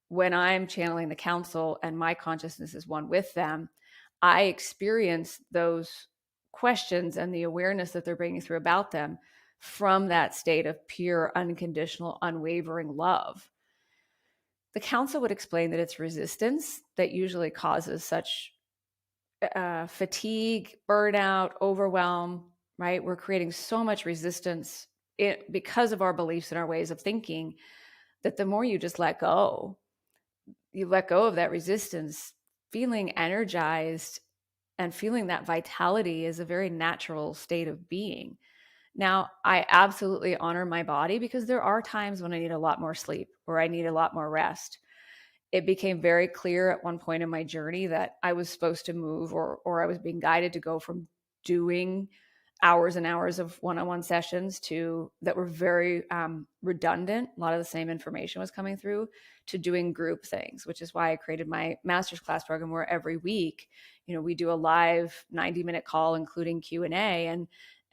When I'm channeling the council and my consciousness is one with them, I experience those questions and the awareness that they're bringing through about them from that state of pure, unconditional, unwavering love. The council would explain that it's resistance that usually causes such fatigue, burnout, overwhelm, right? We're creating so much resistance because of our beliefs and our ways of thinking, that the more you just let go of that resistance, feeling energized and feeling that vitality is a very natural state of being. Now, I absolutely honor my body, because there are times when I need a lot more sleep or I need a lot more rest. It became very clear at one point in my journey that I was supposed to move, or I was being guided to go from doing hours and hours of one-on-one sessions that were very redundant. A lot of the same information was coming through, to doing group things, which is why I created my master's class program, where every week, we do a live 90-minute call, including Q&A,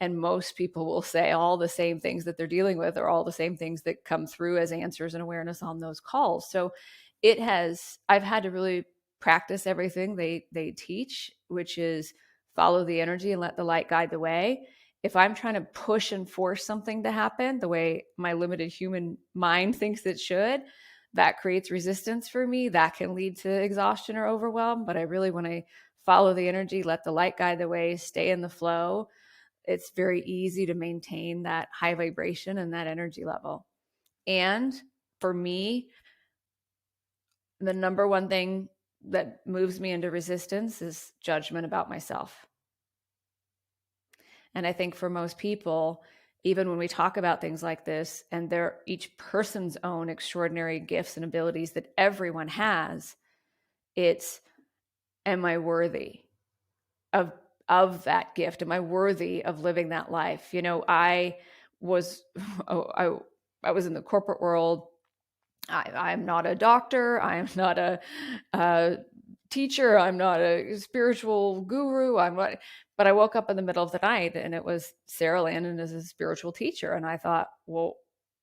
and most people will say all the same things that they're dealing with, or all the same things that come through as answers and awareness on those calls. So I've had to really practice everything they teach, which is follow the energy and let the light guide the way. If I'm trying to push and force something to happen the way my limited human mind thinks it should, that creates resistance for me. That can lead to exhaustion or overwhelm. But I really want to follow the energy, let the light guide the way, stay in the flow. It's very easy to maintain that high vibration and that energy level. And for me, the number one thing that moves me into resistance is judgment about myself. And I think for most people, even when we talk about things like this, and they're each person's own extraordinary gifts and abilities that everyone has, it's, am I worthy of that gift? Am I worthy of living that life? I was I was in the corporate world. I'm not a doctor. I'm not a teacher. I'm not a spiritual guru. But I woke up in the middle of the night, and it was Sara Landon as a spiritual teacher. And I thought, well,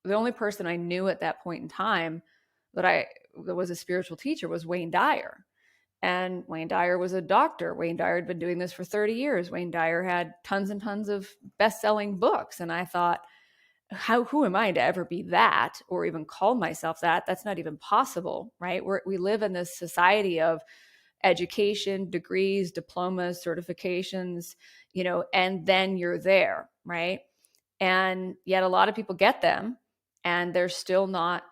the only person I knew at that point in time that was a spiritual teacher was Wayne Dyer. And Wayne Dyer was a doctor. Wayne Dyer had been doing this for 30 years. Wayne Dyer had tons and tons of best-selling books. And I thought, who am I to ever be that, or even call myself that? That's not even possible, right? We live in this society of education, degrees, diplomas, certifications, and then you're there, right? And yet a lot of people get them, and they're still not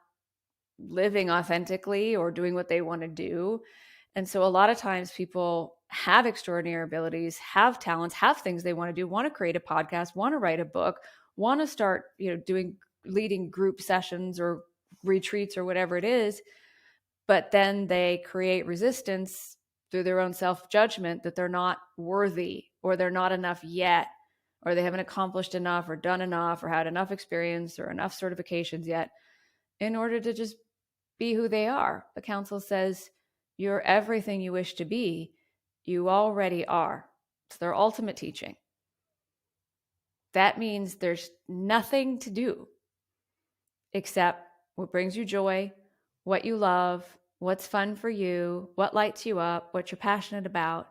living authentically or doing what they want to do. And so a lot of times people have extraordinary abilities, have talents, have things they want to do, want to create a podcast, want to write a book, want to start, leading group sessions or retreats or whatever it is. But then they create resistance through their own self-judgment that they're not worthy, or they're not enough yet, or they haven't accomplished enough or done enough or had enough experience or enough certifications yet in order to just be who they are. The council says, you're everything you wish to be. You already are. It's their ultimate teaching. That means there's nothing to do except what brings you joy, what you love, what's fun for you, what lights you up, what you're passionate about.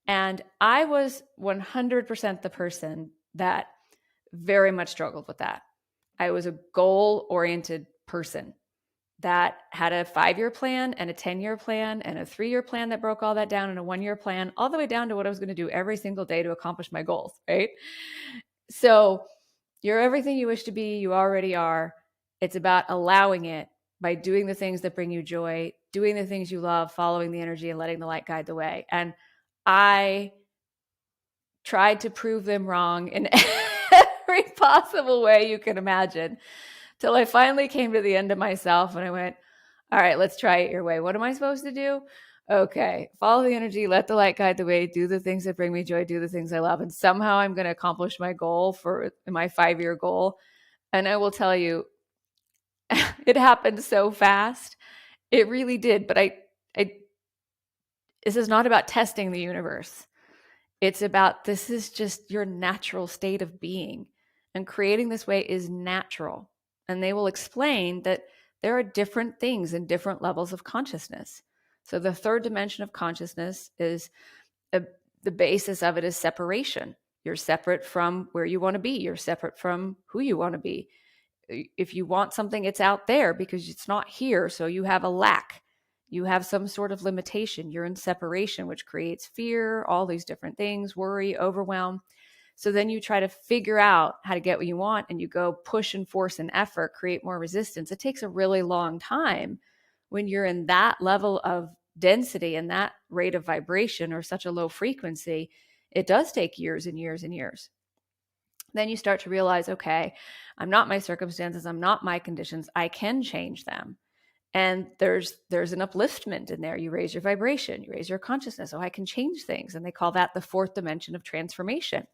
And I was 100% the person that very much struggled with that. I was a goal-oriented person that had a 5-year plan and a 10-year plan and a 3-year plan that broke all that down, and a 1-year plan, all the way down to what I was going to do every single day to accomplish my goals, right? So you're everything you wish to be. You already are. It's about allowing it by doing the things that bring you joy, doing the things you love, following the energy, and letting the light guide the way. And I tried to prove them wrong in every possible way you can imagine, till I finally came to the end of myself and I went, all right, let's try it your way. What am I supposed to do? Okay, follow the energy, let the light guide the way, do the things that bring me joy, do the things I love, and somehow I'm going to accomplish my goal, for my 5-year goal. And I will tell you, it happened so fast. It really did. But this is not about testing the universe. It's about, this is just your natural state of being. And creating this way is natural. And they will explain that there are different things in different levels of consciousness. So the third dimension of consciousness is, the basis of it is separation. You're separate from where you want to be. You're separate from who you want to be. If you want something, it's out there because it's not here. So you have a lack. You have some sort of limitation. You're in separation, which creates fear, all these different things, worry, overwhelm. So then you try to figure out how to get what you want, and you go push and force and effort, create more resistance. It takes a really long time when you're in that level of density and that rate of vibration, or such a low frequency. It does take years and years and years. Then you start to realize, okay, I'm not my circumstances. I'm not my conditions. I can change them. And there's an upliftment in there. You raise your vibration, you raise your consciousness. Oh, I can change things. And they call that the fourth dimension of transformation.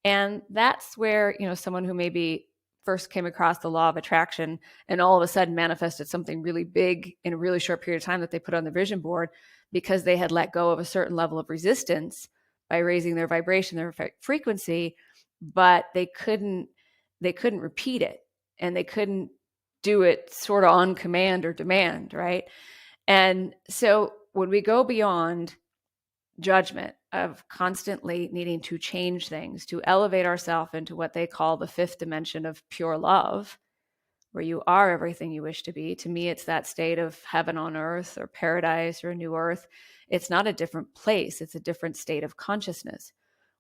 And that's where, someone who maybe first came across the law of attraction and all of a sudden manifested something really big in a really short period of time that they put on the vision board because they had let go of a certain level of resistance by raising their vibration, their frequency, but they couldn't repeat it, and they couldn't do it sort of on command or demand, right? And so when we go beyond judgment of constantly needing to change things, to elevate ourselves into what they call the fifth dimension of pure love, where you are everything you wish to be. To me, it's that state of heaven on earth or paradise or a new earth. It's not a different place. It's a different state of consciousness.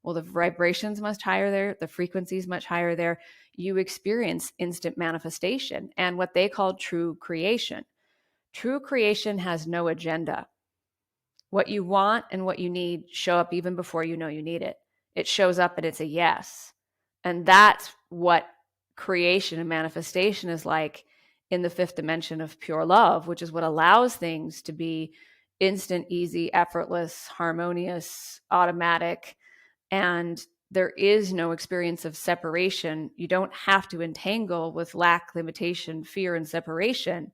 Well, the vibration's much higher there. The frequency's much higher there. You experience instant manifestation and what they call true creation. True creation has no agenda. What you want and what you need show up even before you know you need it. It shows up and it's a yes. And that's what creation and manifestation is like in the fifth dimension of pure love, which is what allows things to be instant, easy, effortless, harmonious, automatic. And there is no experience of separation. You don't have to entangle with lack, limitation, fear, and separation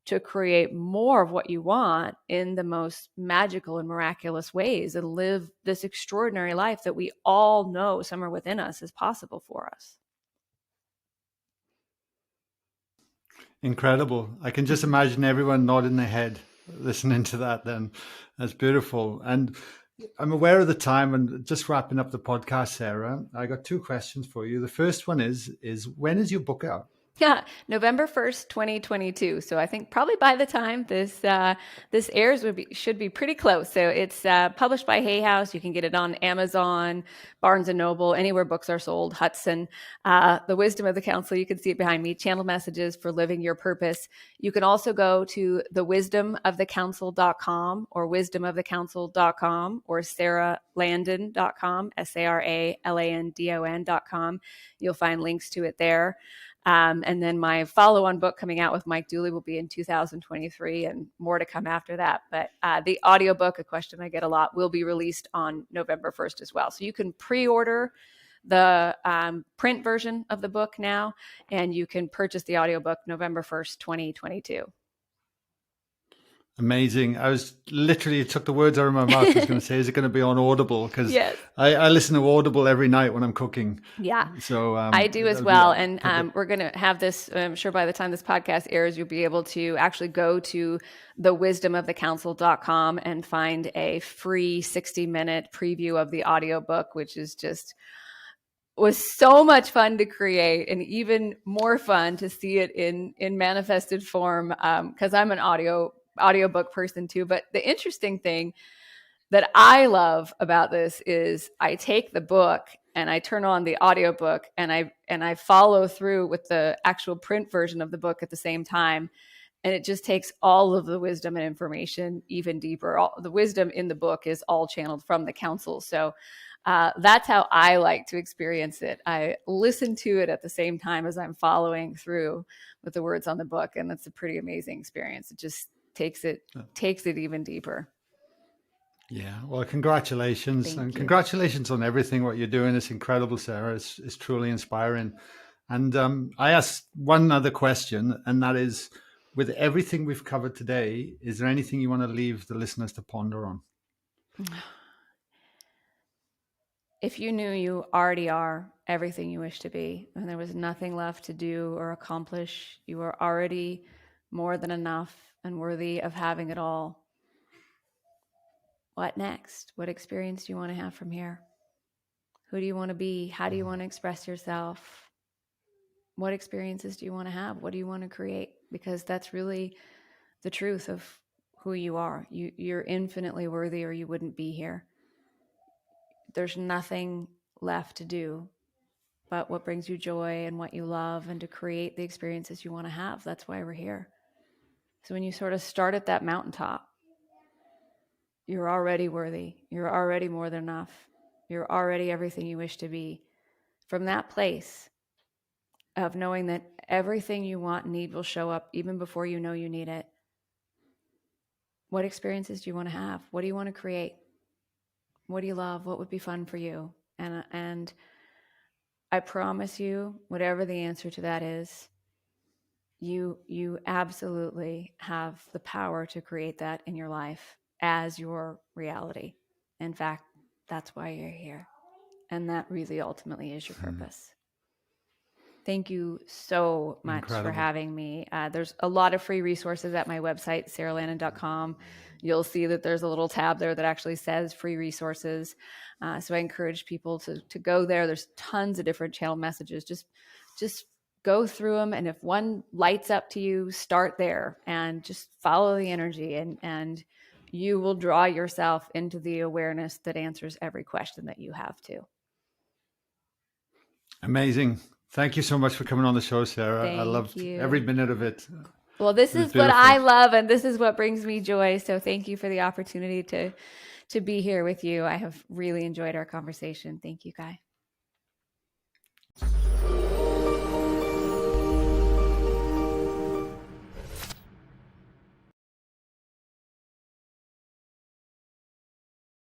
to create more of what you want in the most magical and miraculous ways and live this extraordinary life that we all know somewhere within us is possible for us. Incredible. I can just imagine everyone nodding their head listening to that then. That's beautiful. And I'm aware of the time, and just wrapping up the podcast, Sara, I got two questions for you. The first one is when is your book out? Yeah, November 1st, 2022. So I think probably by the time this airs should be pretty close. So it's published by Hay House. You can get it on Amazon, Barnes and Noble, anywhere books are sold, Hudson. The Wisdom of the Council, you can see it behind me, Channel Messages for Living Your Purpose. You can also go to thewisdomofthecouncil.com or wisdomofthecouncil.com or saralandon.com, SaraLandon.com. You'll find links to it there. And then my follow-on book coming out with Mike Dooley will be in 2023 and more to come after that. But the audiobook, a question I get a lot, will be released on November 1st as well. So you can pre-order the print version of the book now, and you can purchase the audiobook November 1st, 2022. Amazing. I was literally, it took the words out of my mouth. I was going to say, is it going to be on Audible? Because yes. I listen to Audible every night when I'm cooking. Yeah. So I do as well. And we're going to have this, I'm sure by the time this podcast airs, you'll be able to actually go to thewisdomofthecouncil.com and find a free 60-minute preview of the audiobook, which is was so much fun to create and even more fun to see it in manifested form. Because I'm an audiobook person too. But the interesting thing that I love about this is I take the book and I turn on the audiobook and I follow through with the actual print version of the book at the same time. And it just takes all of the wisdom and information even deeper. All the wisdom in the book is all channeled from the council. So that's how I like to experience it. I listen to it at the same time as I'm following through with the words on the book. And that's a pretty amazing experience. It just takes it even deeper. Yeah, well, congratulations. And congratulations on everything, what you're doing. It's incredible, Sara. It's truly inspiring. And I asked one other question, and that is, with everything we've covered today, is there anything you want to leave the listeners to ponder on? If you knew you already are everything you wish to be, and there was nothing left to do or accomplish, you are already more than enough and worthy of having it all. What next? What experience do you want to have from here? Who do you want to be? How do you want to express yourself? What experiences do you want to have? What do you want to create? Because that's really the truth of who you are. You're infinitely worthy or you wouldn't be here. There's nothing left to do but what brings you joy and what you love and to create the experiences you want to have. That's why we're here. So when you sort of start at that mountaintop, you're already worthy. You're already more than enough. You're already everything you wish to be. From that place of knowing that everything you want and need will show up even before you know you need it. What experiences do you want to have? What do you want to create? What do you love? What would be fun for you? And I promise you, whatever the answer to that is, you absolutely have the power to create that in your life as your reality. In fact, that's why you're here. And that really ultimately is your purpose. Thank you so much for having me. There's a lot of free resources at my website, saralandon.com. You'll see that there's a little tab there that actually says free resources. So I encourage people to go there. There's tons of different channel messages. Just go through them. And if one lights up to you, start there and just follow the energy, and you will draw yourself into the awareness that answers every question that you have to. Amazing. Thank you so much for coming on the show, Sara. I loved every minute of it. Well, this is what I love, and this is what brings me joy. So thank you for the opportunity to be here with you. I have really enjoyed our conversation. Thank you, Guy.